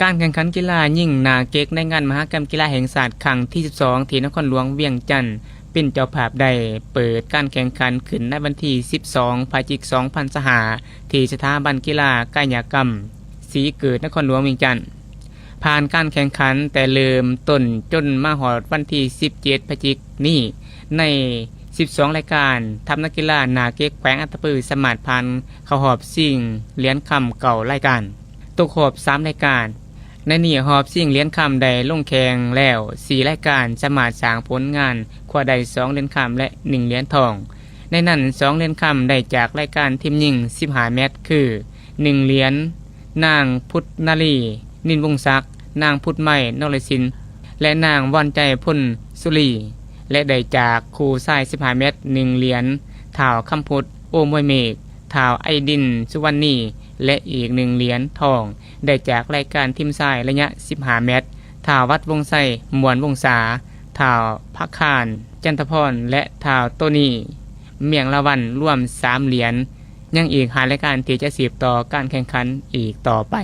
การแข่งขันกีฬายิ่งนาเก๊กในงานมหกรรมกีฬาแห่งชาติครั้งที่ 12 ที่นครหลวงเวียงจันทน์เป็นเจ้าภาพได้เปิดการแข่งขันขึ้นในวันที่ 12 พฤศจิกายน 2025 ที่สถาบันกีฬากายกรรมศรีเกิดนครหลวงเวียงจันทน์ผ่านการแข่งขันแต่เริ่มต้นจนมาหอดวันที่ 17 พฤศจิกายนนี้ใน 12 รายการทัพนักกีฬานาเก๊กแขวงอัตตปือสามารถผ่านเข้าหอบชิงเหรียญคำเก่ารายการตกหอบ 3 รายการในนี้หอบชิงเหรียญคำได้ลงแข่งแล้ว 4 รายการสามารถสร้างผลงานคว้าได้ 2 เหรียญคำและ 1 เหรียญทองในนั้น 2 เหรียญคำได้จากรายการทีมหญิง 15 เมตรคือ 1 เหรียญนางพุทธนาลีนินวงศ์ศักดิ์นางพุทธไม้นรสินและนางวันใจพลสุรีและได้จากครูชาย 15 เมตร 1 เหรียญถ่าวคำพุทธโอมวยเมฆถ่าวไอดินสุวรรณีและอีก 1 เหรียญทองได้จากรายการทีมชายระยะ 15 เมตรถ่าววัดวงไส้มวลวงศาถ่าวพักคานจันทพรและถ่าวโตนีเมียงละวันร่วม 3 เหรียญยังอีกหารายการที่จะสืบต่อการแข่งขันอีกต่อไป